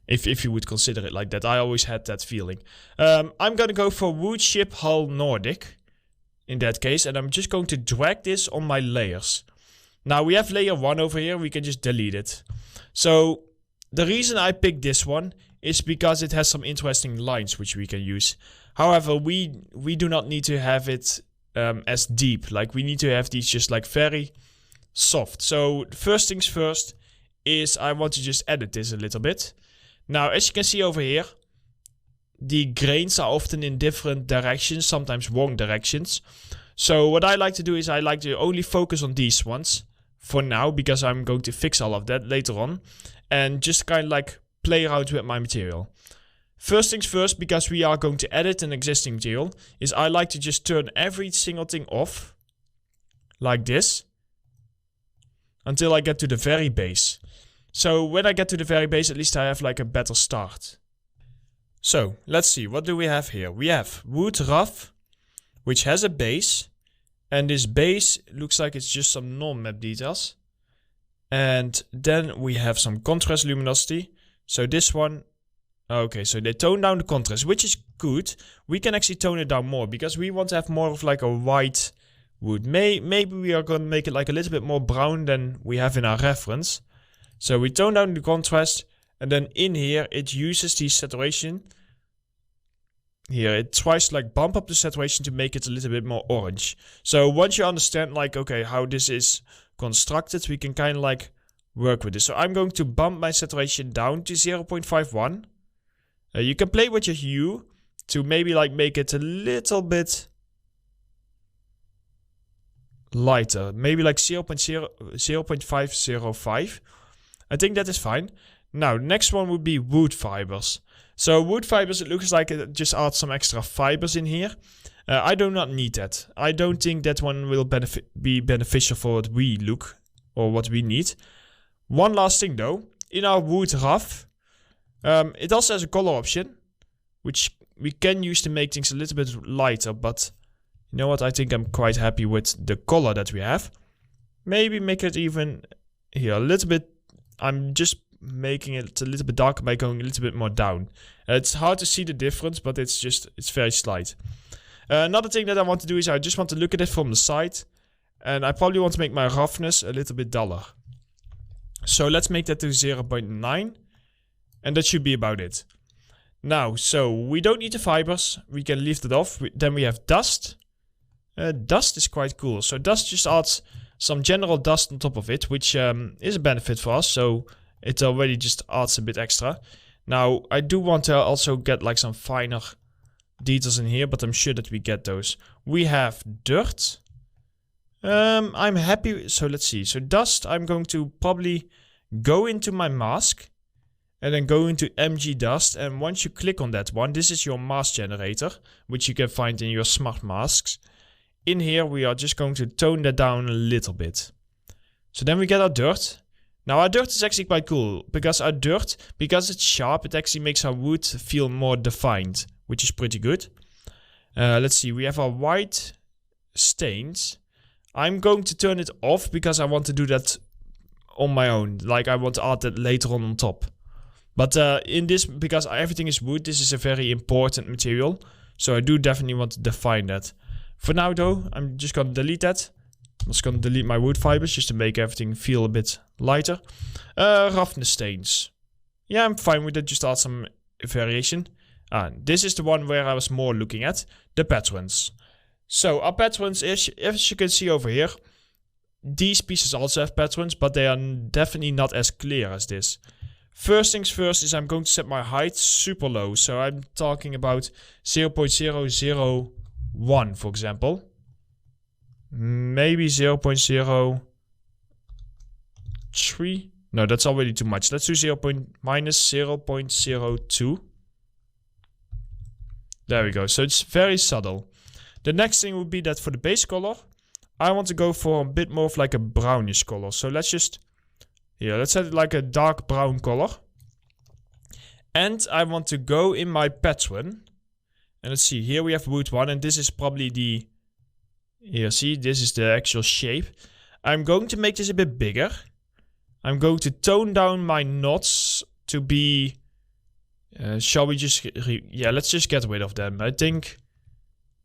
If you would consider it like that. I always had that feeling. I'm gonna go for wood ship hull Nordic in that case, and I'm just going to drag this on my layers. Now we have layer 1 over here, we can just delete it. So the reason I picked this one is because it has some interesting lines which we can use. However, we do not need to have it as deep. Like, we need to have these just like very soft. So first things first is I want to just edit this a little bit. Now, as you can see over here, the grains are often in different directions, sometimes wrong directions. So what I like to do is I like to only focus on these ones for now, because I'm going to fix all of that later on, and just kind of like play around with my material. First things first, because we are going to edit an existing material, is I like to just turn every single thing off, like this, until I get to the very base. So when I get to the very base, at least I have like a better start. So let's see, what do we have here? We have wood rough, which has a base, and this base looks like it's just some non-map details. And then we have some contrast luminosity. So this one, okay, so they tone down the contrast, which is good. We can actually tone it down more, because we want to have more of like a white wood. Maybe we are going to make it like a little bit more brown than we have in our reference. So we tone down the contrast, and then in here it uses the saturation. Here it tries to like bump up the saturation to make it a little bit more orange. So once you understand like, okay, how this is constructed, we can kind of like work with this. So I'm going to bump my saturation down to 0.51. You can play with your hue to maybe like make it a little bit lighter. Maybe like 0.505. I think that is fine. Now, next one would be wood fibers. So wood fibers, it looks like it just adds some extra fibers in here. I do not need that. I don't think that one will be beneficial for what we look or what we need. One last thing though, in our wood rough, it also has a color option, which we can use to make things a little bit lighter, but you know what, I think I'm quite happy with the color that we have. Maybe make it even here a little bit. I'm just making it a little bit darker by going a little bit more down. It's hard to see the difference, but it's very slight. Another thing that I want to do is I just want to look at it from the side, and I probably want to make my roughness a little bit duller. So let's make that to 0.9, and that should be about it. Now, so we don't need the fibers, we can leave that off. Then we have dust. Dust is quite cool. So dust just adds some general dust on top of it, which is a benefit for us. So it already just adds a bit extra. Now, I do want to also get like some finer details in here, but I'm sure that we get those. We have dirt. I'm happy. So let's see. So dust, I'm going to probably go into my mask and then go into MG dust. And once you click on that one, this is your mask generator, which you can find in your smart masks. In here, we are just going to tone that down a little bit. So then we get our dirt. Now our dirt is actually quite cool, because our dirt, because it's sharp, it actually makes our wood feel more defined, which is pretty good. Let's see, we have our white stains. I'm going to turn it off because I want to do that on my own. Like, I want to add that later on top. But in this, because everything is wood, this is a very important material. So I do definitely want to define that. For now though, I'm just going to delete that. I'm just going to delete my wood fibers just to make everything feel a bit lighter. Roughness stains. Yeah, I'm fine with it. Just add some variation. This is the one where I was more looking at. The patterns. So our patterns, as you can see over here, these pieces also have patterns, but they are definitely not as clear as this. First things first is I'm going to set my height super low. So I'm talking about 0.001, for example. Maybe 0.03. No, that's already too much. Let's do -0.02. There we go. So it's very subtle. The next thing would be that for the base color, I want to go for a bit more of like a brownish color. So let's just, let's set it like a dark brown color. And I want to go in my pattern. And let's see, here we have wood 1, and this is probably the, here, see, this is the actual shape. I'm going to make this a bit bigger. I'm going to tone down my knots to be Shall we just... yeah, let's just get rid of them. I think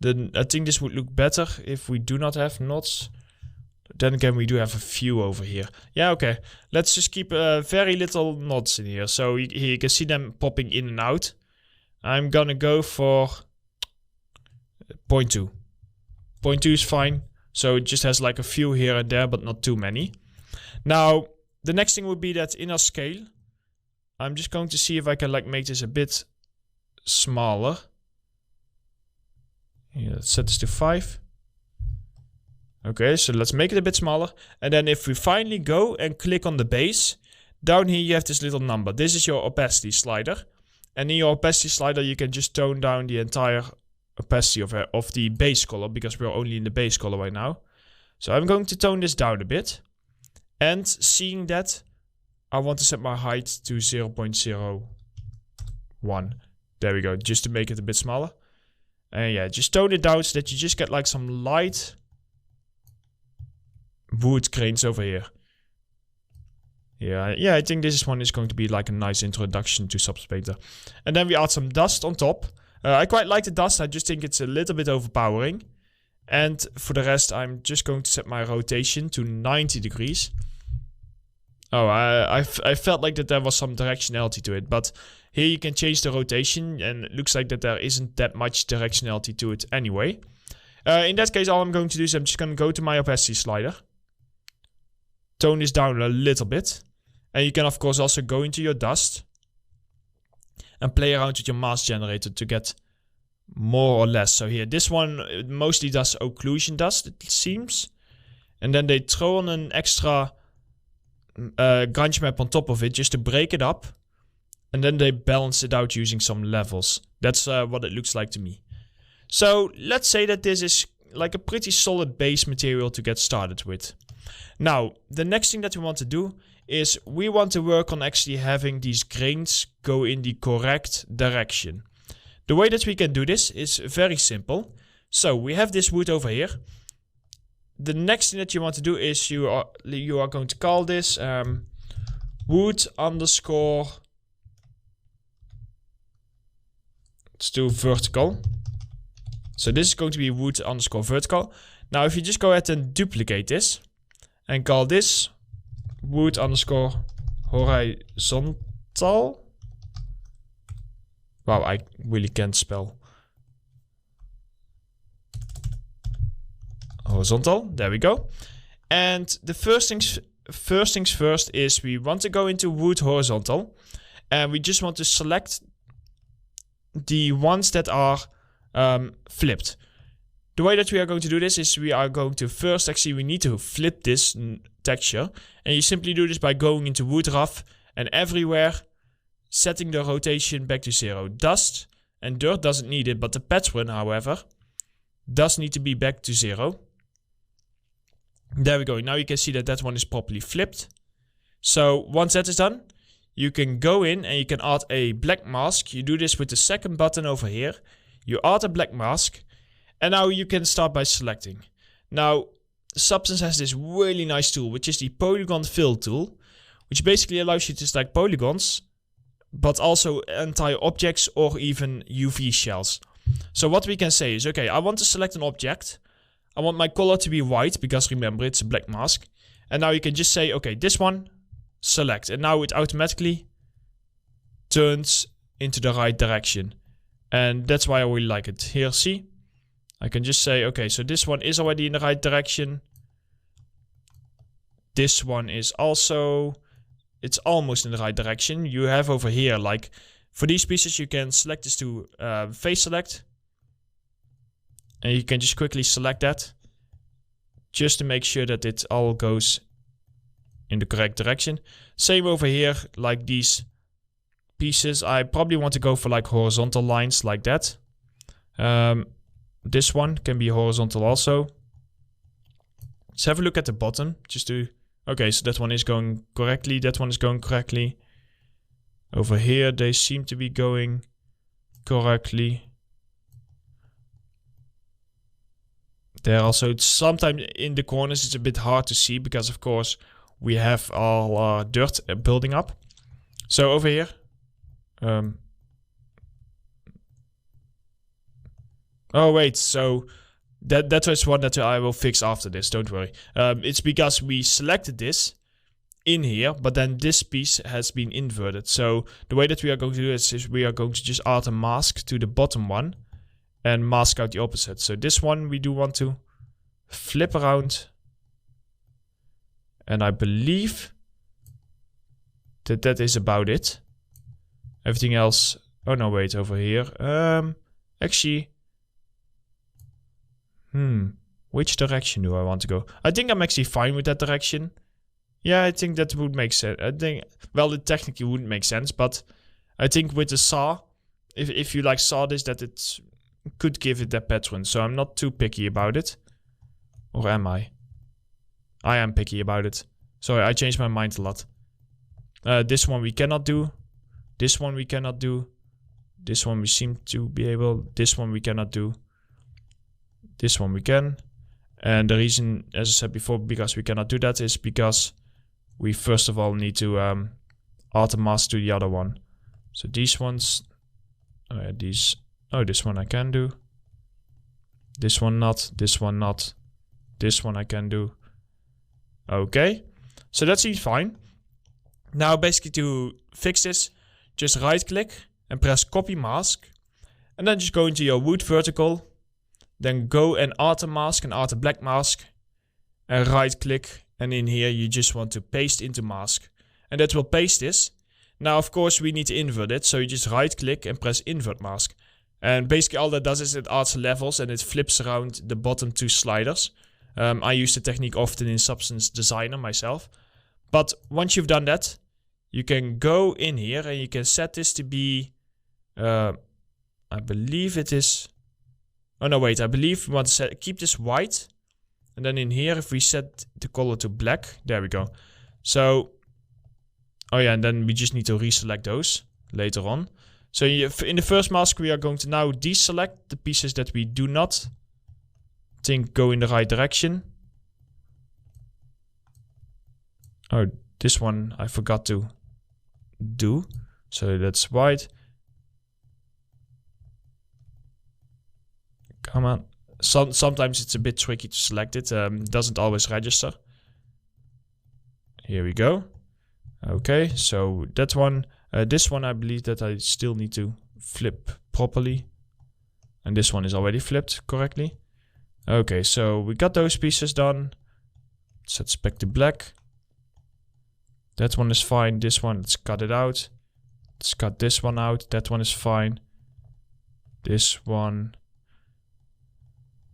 this would look better if we do not have knots. Then again, we do have a few over here. Yeah, okay. Let's just keep very little knots in here. So here you can see them popping in and out. I'm gonna go for 0.2. 0.2 is fine. So it just has like a few here and there, but not too many. Now, the next thing would be that in our scale, I'm just going to see if I can like make this a bit smaller. Yeah, let's set this to 5. Okay, so let's make it a bit smaller. And then if we finally go and click on the base, down here you have this little number. This is your opacity slider. And in your opacity slider, you can just tone down the entire opacity of the base color, because we're only in the base color right now. So I'm going to tone this down a bit. And seeing that, I want to set my height to 0.01. There we go, just to make it a bit smaller. And yeah, just tone it down so that you just get like some light wood grains over here. Yeah, I think this one is going to be like a nice introduction to Substance Painter. And then we add some dust on top. I quite like the dust, I just think it's a little bit overpowering. And for the rest, I'm just going to set my rotation to 90 degrees. Oh, I felt like that there was some directionality to it, but here you can change the rotation, and it looks like that there isn't that much directionality to it anyway. In that case, all I'm going to do is I'm just going to go to my opacity slider. Tone this down a little bit. And you can, of course, also go into your dust and play around with your mask generator to get more or less. So here, this one mostly does occlusion dust, it seems. And then they throw on an extra grunge map on top of it just to break it up. And then they balance it out using some levels. That's what it looks like to me. So let's say that this is like a pretty solid base material to get started with. Now, the next thing that we want to do is we want to work on actually having these grains go in the correct direction. The way that we can do this is very simple. So we have this wood over here. The next thing that you want to do is you are going to call this wood underscore, let's do vertical. So this is going to be wood underscore vertical. Now if you just go ahead and duplicate this and call this wood underscore horizontal. Wow, I really can't spell. Horizontal, there we go. And the first things first is we want to go into wood horizontal. And we just want to select the ones that are flipped. The way that we are going to do this is we are going to first, actually we need to flip this texture. And you simply do this by going into wood rough and everywhere setting the rotation back to 0. Dust and dirt doesn't need it, but the pattern, however, does need to be back to 0. There we go. Now you can see that that one is properly flipped. So once that is done, you can go in and you can add a black mask. You do this with the second button over here. You add a black mask. And now you can start by selecting. Now, Substance has this really nice tool, which is the polygon fill tool, which basically allows you to select polygons, but also entire objects or even UV shells. So what we can say is, okay, I want to select an object. I want my color to be white, because remember, it's a black mask. And now you can just say, okay, this one, select. And now it automatically turns into the right direction. And that's why I really like it. Here, see? I can just say, okay, so this one is already in the right direction. This one is also, it's almost in the right direction. You have over here, like, for these pieces, you can select this to face select. And you can just quickly select that. Just to make sure that it all goes in the correct direction. Same over here, like these pieces. I probably want to go for like horizontal lines like that. This one can be horizontal also. Let's have a look at the bottom. Just to... Okay, so that one is going correctly. That one is going correctly. Over here, they seem to be going correctly. There also, sometimes in the corners it's a bit hard to see because of course we have all our dirt building up. So over here, Oh wait, so that was one that I will fix after this, don't worry. It's because we selected this in here, but then this piece has been inverted. So the way that we are going to do this is we are going to just add a mask to the bottom one and mask out the opposite. So this one we do want to flip around, and I believe that is about it. Everything else, oh no, wait, over here. Actually, which direction do I want to go? I think I'm actually fine with that direction. Yeah, I think that would make sense. I think, well, it technically wouldn't make sense, but I think with the saw, if you like saw this, that it could give it that pattern. So I'm not too picky about it. Or am I? I am picky about it. Sorry, I changed my mind a lot. This one we cannot do. This one we cannot do. This one we seem to be able. This one we cannot do. This one we can. And the reason, as I said before, because we cannot do that is because we first of all need to add a mask to the other one. So these ones, this one I can do. This one not, this one not. This one I can do. Okay, so that seems fine. Now basically to fix this, just right click and press copy mask. And then just go into your wood vertical. Then go and add a mask and add a black mask. And right click. And in here you just want to paste into mask. And that will paste this. Now of course we need to invert it. So you just right click and press invert mask. And basically all that does is it adds levels and it flips around the bottom two sliders. I use the technique often in Substance Designer myself. But once you've done that, you can go in here and you can set this to be, I believe it is, oh no wait, I believe we want to keep this white. And then in here, if we set the color to black, there we go. So, oh yeah, and then we just need to reselect those later on. So in the first mask, we are going to now deselect the pieces that we do not think go in the right direction. Oh, this one I forgot to do. So that's white. Come on. Sometimes it's a bit tricky to select it. Doesn't always register. Here we go. Okay, so that one. This one I believe that I still need to flip properly. And this one is already flipped correctly. Okay, so we got those pieces done. Set back to black. That one is fine. This one, let's cut it out. Let's cut this one out. That one is fine. This one.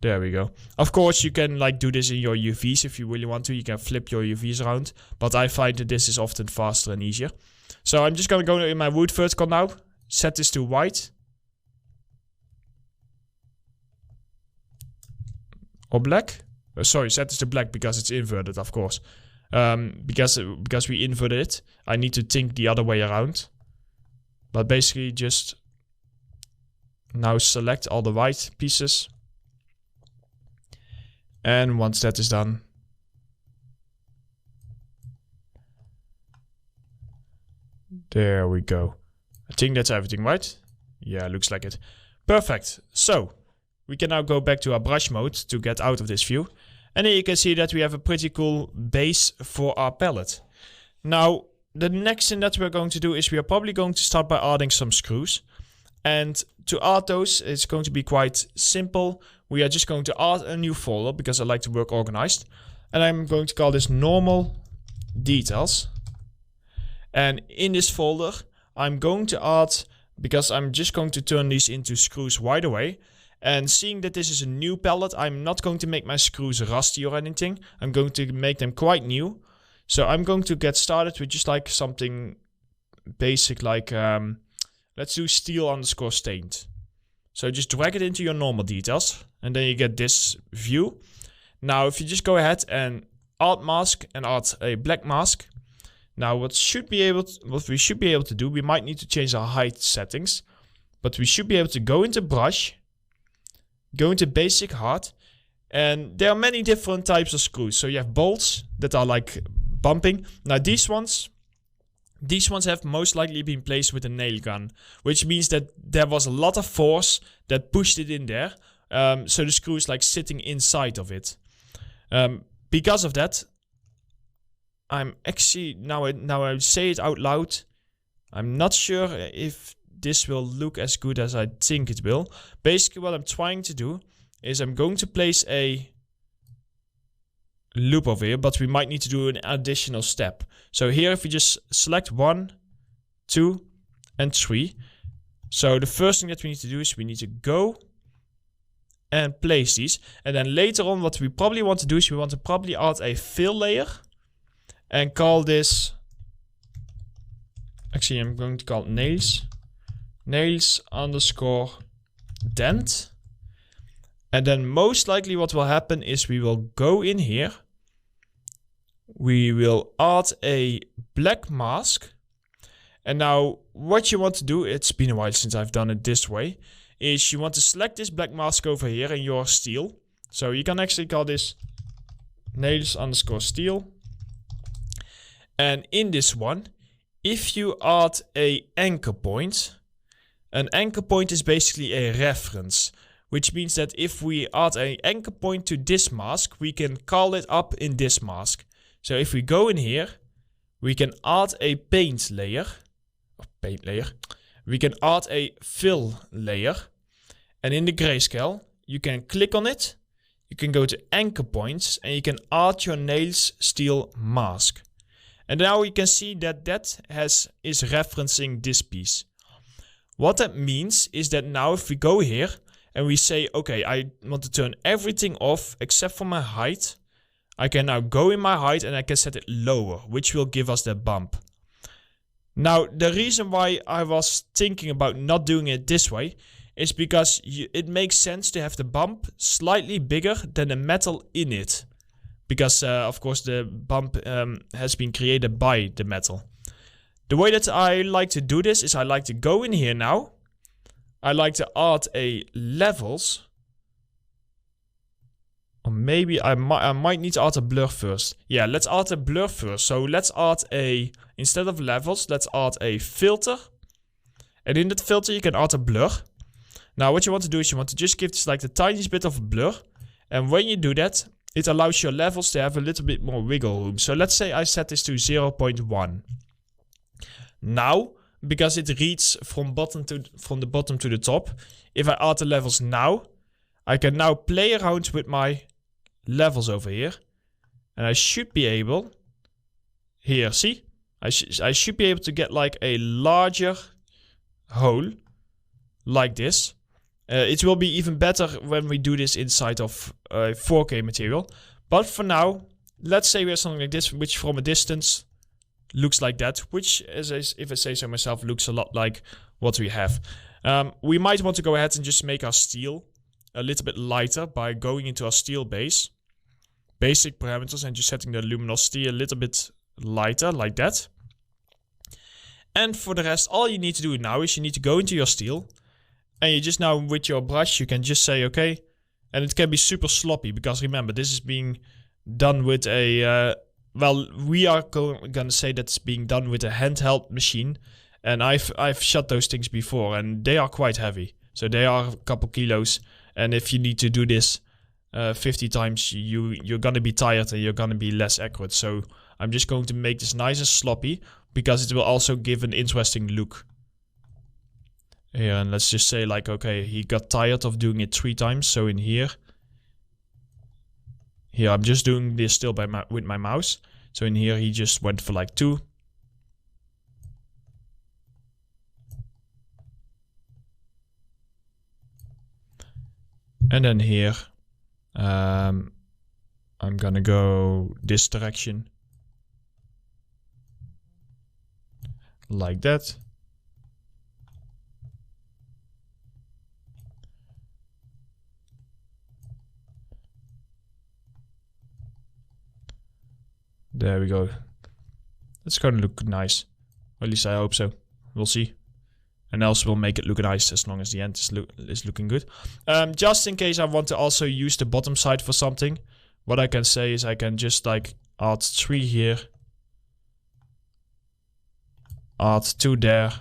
There we go. Of course, you can like do this in your UVs if you really want to. You can flip your UVs around. But I find that this is often faster and easier. So I'm just going to go in my wood vertical now. Set this to white. Or black. Sorry, set this to black because it's inverted, of course. Because we inverted it, I need to think the other way around. But basically just now select all the white pieces. And once that is done, there we go. I think that's everything, right? Yeah, looks like it. Perfect. So we can now go back to our brush mode to get out of this view. And here you can see that we have a pretty cool base for our pallet. Now, the next thing that we're going to do is we are probably going to start by adding some screws. And to add those, it's going to be quite simple. We are just going to add a new folder because I like to work organized. And I'm going to call this normal details. And in this folder, I'm going to add, because I'm just going to turn these into screws right away. And seeing that this is a new pallet, I'm not going to make my screws rusty or anything. I'm going to make them quite new. So I'm going to get started with just like something basic like, let's do steel underscore stained. So just drag it into your normal details. And then you get this view. Now if you just go ahead and add mask and add a black mask. Now what we should be able to do, we might need to change our height settings. But we should be able to go into brush. Go into basic hard. And there are many different types of screws. So you have bolts that are like bumping. Now these ones have most likely been placed with a nail gun. Which means that there was a lot of force that pushed it in there. So the screw is like sitting inside of it. Because of that, I'm actually, now I say it out loud, I'm not sure if this will look as good as I think it will. Basically what I'm trying to do is I'm going to place a loop over here, but we might need to do an additional step. So here if we just select 1, 2 and 3. So the first thing that we need to do is we need to go and place these. And then later on what we probably want to do is we want to probably add a fill layer and call this, actually I'm going to call it nails underscore dent. And then most likely what will happen is we will go in here. We will add a black mask. And now what you want to do, it's been a while since I've done it this way, is you want to select this black mask over here in your steel. So you can actually call this nails underscore steel. And in this one, if you add a anchor point, an anchor point is basically a reference, which means that if we add an anchor point to this mask, we can call it up in this mask. So if we go in here, we can add a paint layer. We can add a fill layer. And in the grayscale, you can click on it. You can go to anchor points and you can add your nails steel mask. And now you can see that is referencing this piece. What that means is that now if we go here and we say, okay, I want to turn everything off except for my height. I can now go in my height and I can set it lower, which will give us that bump. Now, the reason why I was thinking about not doing it this way is because it makes sense to have the bump slightly bigger than the metal in it. Because, of course, the bump has been created by the metal. The way that I like to do this is I like to go in here now. I like to add a levels. Or maybe I might need to add a blur first. Yeah, let's add a blur first. So let's add instead of levels, let's add a filter. And in that filter you can add a blur. Now what you want to do is you want to just give this like the tiniest bit of a blur. And when you do that, it allows your levels to have a little bit more wiggle room. So let's say I set this to 0.1. Now, because it reads from the bottom to the top, if I add the levels now, I can now play around with my levels over here. And I should be able, here, see? I should be able to get like a larger hole, like this. It will be even better when we do this inside of 4K material. But for now, let's say we have something like this, which from a distance looks like that. Which, if I say so myself, looks a lot like what we have. We might want to go ahead and just make our steel a little bit lighter by going into our steel base. Basic parameters and just setting the luminosity a little bit lighter, like that. And for the rest, all you need to do now is you need to go into your steel. And you just now, with your brush, you can just say, okay. And it can be super sloppy, because remember, this is being done with a... well, we are going to say that it's being done with a handheld machine. And I've shot those things before, and they are quite heavy. So they are a couple kilos. And if you need to do this 50 times, you're going to be tired and you're going to be less accurate. So I'm just going to make this nice and sloppy, because it will also give an interesting look. Here, and let's just say like, okay, he got tired of doing it 3 times. So in here, I'm just doing this still with my mouse. So in here, he just went for like 2. And then here, I'm gonna go this direction. Like that. There we go. It's gonna look nice. Or at least I hope so. We'll see. And else we'll make it look nice as long as the end is looking good. Just in case I want to also use the bottom side for something, what I can say is I can just like add 3 here. Add 2 there.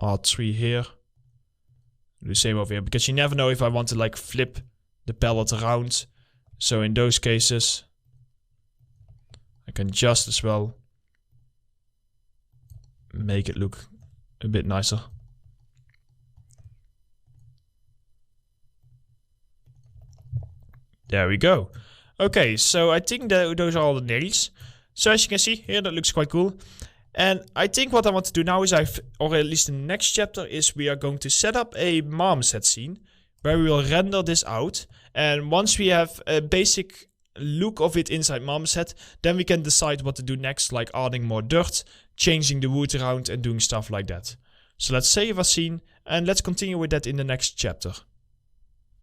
Add 3 here. Do the same over here, because you never know if I want to like flip the pallet around. So in those cases, I can just as well make it look a bit nicer. There we go. Okay, so I think that those are all the nails. So as you can see here, that looks quite cool. And I think what I want to do now is or at least in the next chapter, is we are going to set up a marmoset scene where we will render this out. And once we have a basic look of it inside marmoset, then we can decide what to do next, like adding more dirt, changing the wood around and doing stuff like that. So let's save our scene and let's continue with that in the next chapter.